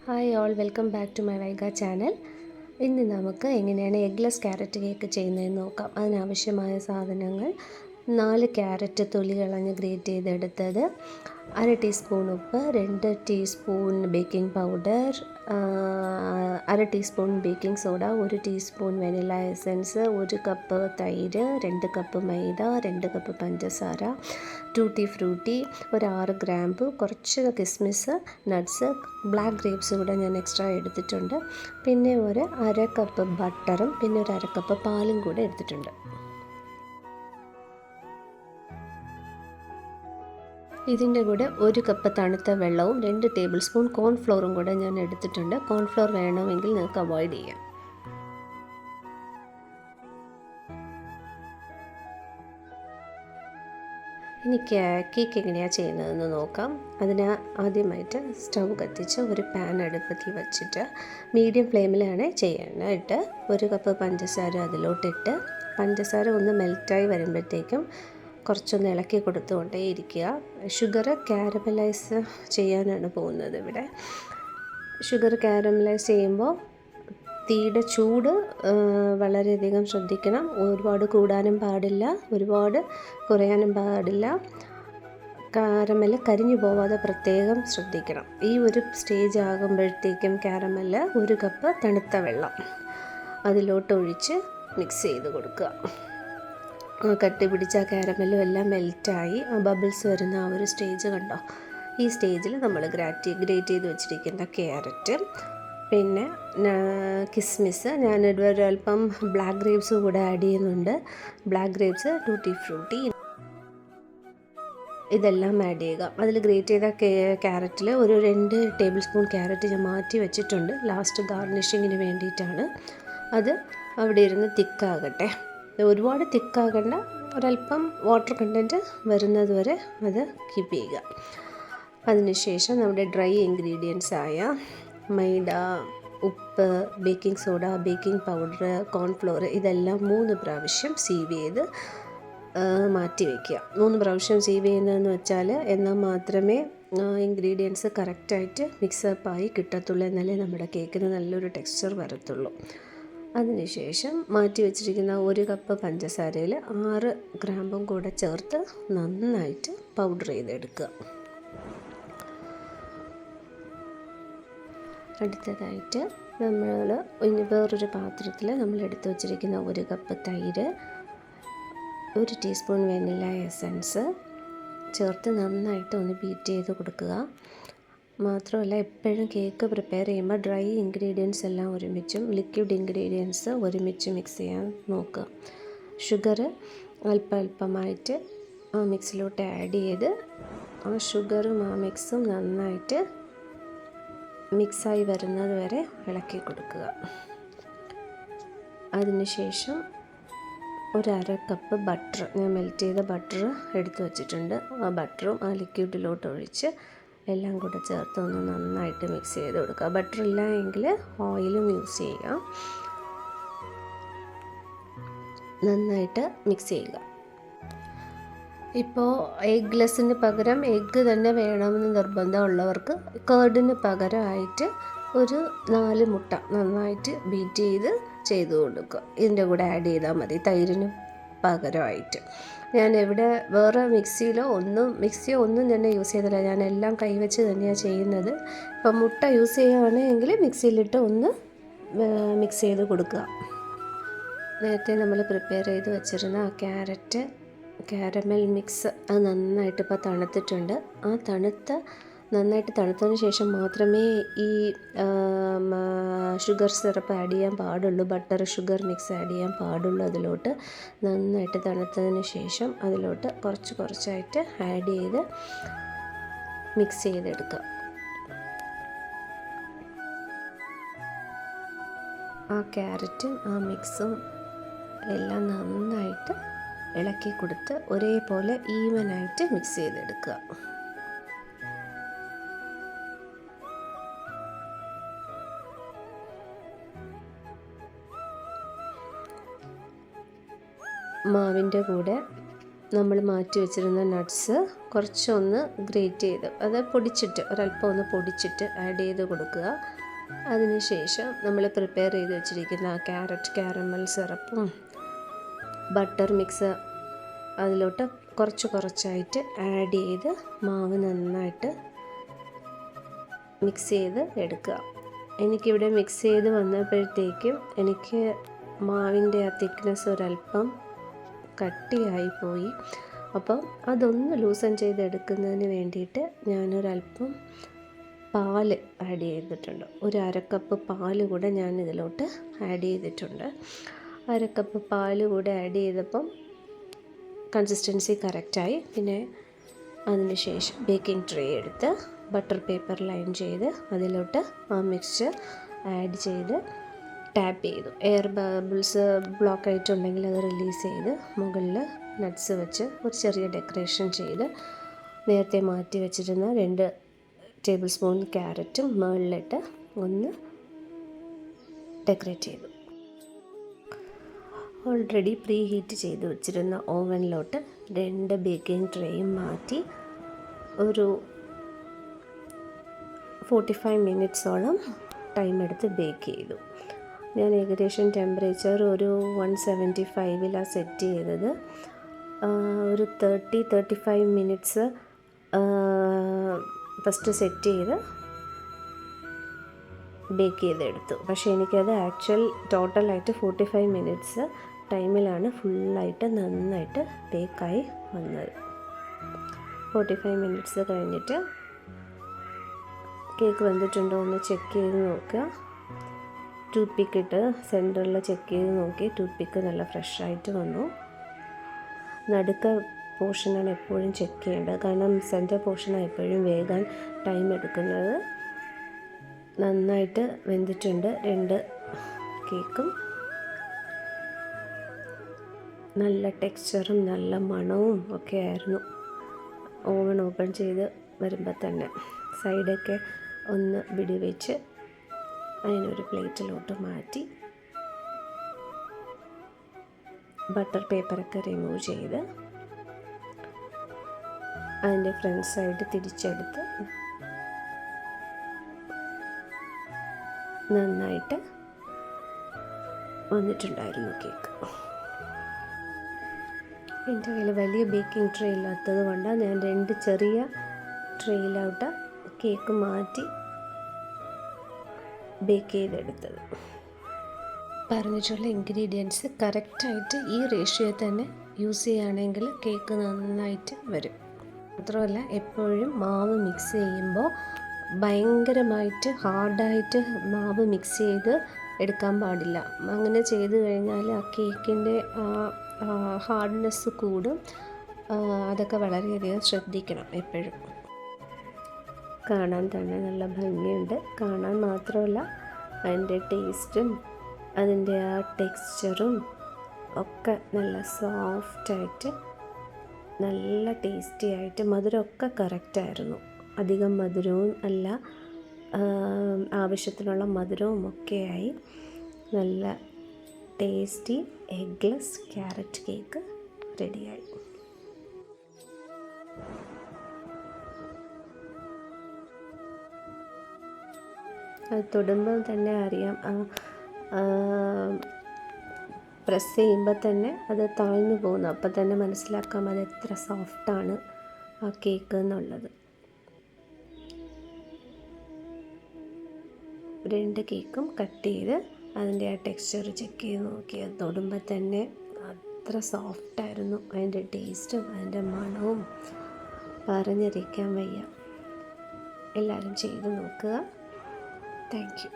Hi all, welcome back to my Vaiga channel. ഇന്ന് നമുക്ക് എങ്ങനെയാണ് എഗ്ലെസ് ക്യാരറ്റ് കേക്ക് ചെയ്യുന്നതെന്ന് നോക്കാം. അതിനാവശ്യമായ സാധനങ്ങൾ: 4 ക്യാരറ്റ് തൊലി കളഞ്ഞ് ഗ്രേറ്റ് ചെയ്തെടുത്തത്, 1/2 ടീസ്പൂൺ ഉപ്പ്, 2 teaspoon baking powder, 1/2 teaspoon baking soda, 1 teaspoon vanilla essence, 1 cup തൈര്, 2 കപ്പ് മൈദ, 2 കപ്പ് പഞ്ചസാര, ടൂട്ടി ഫ്രൂട്ടി, ഒരു 6 ഗ്രാമ്പു, കുറച്ച് കിസ്മിസ്, നട്ട്സ്, ബ്ലാക്ക് ഗ്രേപ്സ് കൂടെ ഞാൻ എക്സ്ട്രാ എടുത്തിട്ടുണ്ട്. പിന്നെ ഒരു 1/2 കപ്പ് ബട്ടറും പിന്നെ ഒരു 1/2 കപ്പ് പാലും കൂടെ എടുത്തിട്ടുണ്ട്. ഇതിൻ്റെ കൂടെ 1 കപ്പ് തണുത്ത വെള്ളവും 2 ടേബിൾ സ്പൂൺ കോൺഫ്ലോറും കൂടെ ഞാൻ എടുത്തിട്ടുണ്ട്. കോൺഫ്ലോർ വേണമെങ്കിൽ നിങ്ങൾക്ക് അവോയ്ഡ് ചെയ്യാം. ഇനി കേക്ക് എങ്ങനെയാണ് ചെയ്യുന്നതെന്ന് നോക്കാം. അതിന് ആദ്യമായിട്ട് സ്റ്റൗ കത്തിച്ച് ഒരു പാൻ അടുപ്പത്തിൽ വെച്ചിട്ട് മീഡിയം ഫ്ലെയിമിലാണ് ചെയ്യാനായിട്ട് 1 കപ്പ് പഞ്ചസാര അതിലോട്ടിട്ട് പഞ്ചസാര ഒന്ന് മെൽറ്റായി വരുമ്പോഴത്തേക്കും കുറച്ചൊന്ന് ഇളക്കി കൊടുത്തുകൊണ്ടേ ഇരിക്കുക. ഷുഗർ കാരമലൈസ് ചെയ്യാനാണ് പോകുന്നത്. ഇവിടെ ഷുഗർ കാരമലൈസ് ചെയ്യുമ്പോൾ തീയുടെ ചൂട് വളരെയധികം ശ്രദ്ധിക്കണം. ഒരുപാട് കൂടാനും പാടില്ല, ഒരുപാട് കുറയാനും പാടില്ല. കാരമൽ കരിഞ്ഞു പോവാതെ പ്രത്യേകം ശ്രദ്ധിക്കണം. ഈ ഒരു സ്റ്റേജ് ആകുമ്പോഴത്തേക്കും കാരമൽ 1 കപ്പ് തണുത്ത വെള്ളം അതിലോട്ടൊഴിച്ച് മിക്സ് ചെയ്ത് കൊടുക്കുക. കട്ടി പിടിച്ച കാരമലും എല്ലാം മെൽറ്റായി ബബിൾസ് വരുന്ന ആ ഒരു സ്റ്റേജ് കണ്ടോ? ഈ സ്റ്റേജിൽ നമ്മൾ ഗ്രേറ്റ് ചെയ്ത് വെച്ചിരിക്കുന്ന ക്യാരറ്റ്, പിന്നെ കിസ്മിസ്, ഞാനിവിടെ ഒരല്പം ബ്ലാക്ക് ഗ്രേപ്സ് കൂടെ ആഡ് ചെയ്യുന്നുണ്ട്. ബ്ലാക്ക് ഗ്രേപ്സ്, ടൂട്ടി ഫ്രൂട്ടി, ഇതെല്ലാം ആഡ് ചെയ്യുക. അതിൽ ഗ്രേറ്റ് ചെയ്ത ക്യാരറ്റിൽ ഒരു 2 ടേബിൾ സ്പൂൺ ക്യാരറ്റ് ഞാൻ മാറ്റി വെച്ചിട്ടുണ്ട്, ലാസ്റ്റ് ഗാർണിഷിങ്ങിന് വേണ്ടിയിട്ടാണ്. അത് അവിടെ ഇരുന്ന് തിക്കാകട്ടെ. ഒരുപാട് തിക്കാകണ്ട, ഒരല്പം വാട്ടർ കണ്ടൻറ്റ് വരുന്നത് വരെ അത് കീപ്പ് ചെയ്യുക. അതിനുശേഷം നമ്മുടെ ഡ്രൈ ഇൻഗ്രീഡിയൻസ് ആയ മൈദ, ഉപ്പ്, baking soda, baking powder, cornflour ഇതെല്ലാം 3 പ്രാവശ്യം സീവ് ചെയ്ത് മാറ്റി വയ്ക്കുക. 3 പ്രാവശ്യം സീവ് ചെയ്യുന്നതെന്ന് വെച്ചാൽ എന്നാൽ മാത്രമേ ഇൻഗ്രീഡിയൻസ് കറക്റ്റായിട്ട് മിക്സപ്പായി കിട്ടത്തുള്ളൂ, എന്നാലേ നമ്മുടെ കേക്കിന് നല്ലൊരു ടെക്സ്ചർ വരത്തുള്ളൂ. അതിനുശേഷം മാറ്റി വെച്ചിരിക്കുന്ന 1 കപ്പ് പഞ്ചസാരയിൽ 6 ഗ്രാമ്പും കൂടെ ചേർത്ത് നന്നായിട്ട് പൗഡർ ചെയ്തെടുക്കുക. അടുത്തതായിട്ട് നമ്മൾ വേറൊരു പാത്രത്തിൽ നമ്മൾ എടുത്തു വച്ചിരിക്കുന്ന 1 കപ്പ് തൈര്, 1 ടീസ്പൂൺ വെനില എസൻസ് ചേർത്ത് നന്നായിട്ട് ഒന്ന് ബീറ്റ് ചെയ്ത് കൊടുക്കുക. മാത്രമല്ല, എപ്പോഴും കേക്ക് പ്രിപ്പയർ ചെയ്യുമ്പോൾ ഡ്രൈ ഇൻഗ്രീഡിയൻസ് എല്ലാം ഒരുമിച്ചും ലിക്വിഡ് ഇൻഗ്രീഡിയൻസ് ഒരുമിച്ച് മിക്സ് ചെയ്യാൻ നോക്കുക. ഷുഗർ അല്പമായിട്ട് ആ മിക്സിലോട്ട് ആഡ് ചെയ്ത് ആ ഷുഗറും ആ മിക്സും നന്നായിട്ട് മിക്സായി വരുന്നത് വരെ ഇളക്കി കൊടുക്കുക. അതിനുശേഷം ഒരു 1/2 കപ്പ് ബട്ടർ, ഞാൻ മെൽറ്റ് ചെയ്ത ബട്ടർ എടുത്തു വച്ചിട്ടുണ്ട്. ആ ബട്ടറും ആ ലിക്വിഡിലോട്ട് ഒഴിച്ച് എല്ലാം കൂടെ ചേർത്ത് ഒന്ന് നന്നായിട്ട് മിക്സ് ചെയ്ത് കൊടുക്കുക. ബട്ടർ ഇല്ല എങ്കിൽ ഓയിലും യൂസ് ചെയ്യുക. നന്നായിട്ട് മിക്സ് ചെയ്യുക. ഇപ്പോൾ എഗ്ലെസ്സിന് പകരം എഗ്ഗ് തന്നെ വേണമെന്ന് നിർബന്ധമുള്ളവർക്ക് കേർഡിന് പകരമായിട്ട് ഒരു 4 മുട്ട നന്നായിട്ട് ബീറ്റ് ചെയ്ത് കൊടുക്കുക. ഇതിൻ്റെ കൂടെ ആഡ് ചെയ്താൽ മതി, തൈരിന് പകരമായിട്ട്. ഞാൻ ഇവിടെ വേറെ മിക്സിയോ ഒന്നും തന്നെ യൂസ് ചെയ്തില്ല, ഞാൻ എല്ലാം കൈവച്ച് തന്നെയാണ് ചെയ്യുന്നത്. ഇപ്പം മുട്ട യൂസ് ചെയ്യുകയാണെങ്കിൽ മിക്സിയിലിട്ട് ഒന്ന് മിക്സ് ചെയ്ത് കൊടുക്കുക. നേരത്തെ നമ്മൾ പ്രിപ്പയർ ചെയ്ത് വെച്ചിരുന്ന ആ കാരമൽ മിക്സ് അത് നന്നായിട്ട് ഇപ്പോൾ തണുത്തിട്ടുണ്ട്. ആ നന്നായിട്ട് തണുത്തതിന് ശേഷം മാത്രമേ ഈ ഷുഗർ സിറപ്പ് ആഡ് ചെയ്യാൻ പാടുള്ളൂ, ബട്ടർ ഷുഗർ മിക്സ് ആഡ് ചെയ്യാൻ പാടുള്ളൂ. അതിലോട്ട് നന്നായിട്ട് തണുത്തതിന് ശേഷം അതിലോട്ട് കുറച്ചായിട്ട് ആഡ് ചെയ്ത് മിക്സ് ചെയ്തെടുക്കുക. ആ ക്യാരറ്റും ആ മിക്സും എല്ലാം നന്നായിട്ട് ഇളക്കി കൊടുത്ത് ഒരേപോലെ ഈവനായിട്ട് മിക്സ് ചെയ്തെടുക്കുക. മാവിൻ്റെ കൂടെ നമ്മൾ മാറ്റി വെച്ചിരുന്ന നട്ട്സ് കുറച്ചൊന്ന് ഗ്രേറ്റ് ചെയ്ത് അത് പൊടിച്ചിട്ട് ഒരല്പം ഒന്ന് പൊടിച്ചിട്ട് ആഡ് ചെയ്ത് കൊടുക്കുക. അതിനുശേഷം നമ്മൾ പ്രിപ്പയർ ചെയ്ത് വെച്ചിരിക്കുന്ന ക്യാരറ്റ് കാരമൽ സിറപ്പും ബട്ടർ മിക്സ് അതിലോട്ട് കുറച്ചായിട്ട് ആഡ് ചെയ്ത് മാവ് നന്നായിട്ട് മിക്സ് ചെയ്ത് എടുക്കുക. എനിക്കിവിടെ മിക്സ് ചെയ്ത് വന്നപ്പോഴത്തേക്കും എനിക്ക് മാവിൻ്റെ ആ തിക്നെസ് ഒരല്പം കട്ടിയായിപ്പോയി. അപ്പം അതൊന്ന് ലൂസൺ ചെയ്തെടുക്കുന്നതിന് വേണ്ടിയിട്ട് ഞാനൊരല്പം പാല് ആഡ് ചെയ്തിട്ടുണ്ട്. ഒരു അരക്കപ്പ് പാല് കൂടെ ഞാൻ ഇതിലോട്ട് ആഡ് ചെയ്തിട്ടുണ്ട്. അരക്കപ്പ് പാല് കൂടെ ആഡ് ചെയ്തപ്പം കൺസിസ്റ്റൻസി കറക്റ്റായി. പിന്നെ അതിന് ശേഷം ബേക്കിംഗ് ട്രേ എടുത്ത് ബട്ടർ പേപ്പർ ലൈൻ ചെയ്ത് അതിലോട്ട് ആ മിക്സ്ചർ ആഡ് ചെയ്ത് ടാപ്പ് ചെയ്തു. എയർ ബബിൾസ് ബ്ലോക്ക് ആയിട്ടുണ്ടെങ്കിൽ അത് റിലീസ് ചെയ്ത് മുകളിൽ നട്ട്സ് വെച്ച് ഒരു ചെറിയ ഡെക്കറേഷൻ ചെയ്ത് നേരത്തെ മാറ്റി വെച്ചിരുന്ന 2 ടേബിൾ സ്പൂൺ ക്യാരറ്റും മുകളിലിട്ട് ഒന്ന് ഡെക്കറേറ്റ് ചെയ്തു. ഓൾറെഡി പ്രീ ഹീറ്റ് ചെയ്ത് വെച്ചിരുന്ന ഓവനിലോട്ട് 2 ബേക്കിംഗ് ട്രേയും മാറ്റി ഒരു 45 മിനിറ്റ്സോളം ടൈം എടുത്ത് ബേക്ക് ചെയ്തു. ഞാൻ ഏകദേശം ടെമ്പറേച്ചർ ഒരു 175 സെറ്റ് ചെയ്തത്. ഒരു 30-35 മിനിറ്റ്സ് ഫസ്റ്റ് സെറ്റ് ചെയ്ത് ബേക്ക് ചെയ്തെടുത്തു. പക്ഷേ എനിക്കത് ടോട്ടലായിട്ട് 45 മിനിറ്റ്സ് ടൈമിലാണ് ഫുള്ളായിട്ട് നന്നായിട്ട് ബേക്കായി വന്നത്. 45 മിനിറ്റ്സ് കഴിഞ്ഞിട്ട് കേക്ക് വെന്തിട്ടുണ്ടോ എന്ന് ചെക്ക് ചെയ്ത് നോക്കുക. ടൂത്ത് പിക്ക് ഇട്ട് സെൻറ്ററിൽ ചെക്ക് ചെയ്ത് നോക്കി. ടൂത്ത് പിക്ക് നല്ല ഫ്രഷായിട്ട് വന്നു. നടുക്ക പോർഷനാണ് എപ്പോഴും ചെക്ക് ചെയ്യേണ്ടത്, കാരണം സെൻറ്റർ പോർഷനാണ് എപ്പോഴും വേകാൻ ടൈം എടുക്കുന്നത്. നന്നായിട്ട് വെന്തിട്ടുണ്ട് 2 കേക്കും. നല്ല ടെക്സ്ചറും നല്ല മണവും ഒക്കെ ആയിരുന്നു. ഓവൻ ഓപ്പൺ ചെയ്ത് വരുമ്പോൾ തന്നെ സൈഡൊക്കെ ഒന്ന് പിടി വെച്ച് അതിനൊരു പ്ലേറ്റിലോട്ട് മാറ്റി ബട്ടർ പേപ്പറൊക്കെ റിമൂവ് ചെയ്ത് അതിൻ്റെ ഫ്രണ്ട് സൈഡ് തിരിച്ചെടുത്ത് നന്നായിട്ട് വന്നിട്ടുണ്ടായിരുന്നു കേക്ക്. എൻ്റെ കയ്യിൽ വലിയ ബേക്കിംഗ് ട്രേ ഇല്ലാത്തത് കൊണ്ടാണ് ഞാൻ 2 ചെറിയ ട്രേയിലോട്ട് കേക്ക് മാറ്റി ബേക്ക് ചെയ്തെടുത്തത്. പറഞ്ഞിട്ടുള്ള ഇൻഗ്രീഡിയൻസ് കറക്റ്റായിട്ട് ഈ റേഷ്യോ തന്നെ യൂസ് ചെയ്യുകയാണെങ്കിൽ കേക്ക് നന്നായിട്ട് വരും. മാത്രമല്ല എപ്പോഴും മാവ് മിക്സ് ചെയ്യുമ്പോൾ ഭയങ്കരമായിട്ട് ഹാർഡായിട്ട് മാവ് മിക്സ് ചെയ്ത് എടുക്കാൻ പാടില്ല. അങ്ങനെ ചെയ്ത് കഴിഞ്ഞാൽ ആ കേക്കിൻ്റെ ഹാർഡ്നെസ് കൂടും. അതൊക്കെ വളരെയധികം ശ്രദ്ധിക്കണം എപ്പോഴും. കാണാൻ തന്നെ നല്ല ഭംഗിയുണ്ട്. കാണാൻ മാത്രമല്ല അതിൻ്റെ ടേസ്റ്റും അതിൻ്റെ ആ ടെക്സ്ചറും ഒക്കെ നല്ല സോഫ്റ്റായിട്ട് നല്ല ടേസ്റ്റി ആയിട്ട് മധുരമൊക്കെ കറക്റ്റായിരുന്നു. അധികം മധുരവും അല്ല, ആവശ്യത്തിനുള്ള മധുരവും ഒക്കെയായി നല്ല ടേസ്റ്റി എഗ്ലെസ് ക്യാരറ്റ് കേക്ക് റെഡിയായി. അത് തൊടുമ്പോൾ തന്നെ അറിയാം, പ്രസ് ചെയ്യുമ്പോൾ തന്നെ അത് താഴ്ന്നു പോകുന്നു. അപ്പം തന്നെ മനസ്സിലാക്കാം അത് എത്ര സോഫ്റ്റാണ് ആ കേക്ക് എന്നുള്ളത്. 2 കേക്കും കട്ട് ചെയ്ത് അതിൻ്റെ ആ ടെക്സ്ചർ ചെക്ക് ചെയ്ത് നോക്കി. അത് തൊടുമ്പോൾ തന്നെ അത്ര സോഫ്റ്റായിരുന്നു. അതിൻ്റെ ടേസ്റ്റും അതിൻ്റെ മണവും പറഞ്ഞറിയിക്കാൻ വയ്യ. എല്ലാവരും ചെയ്ത് നോക്കുക. Thank you.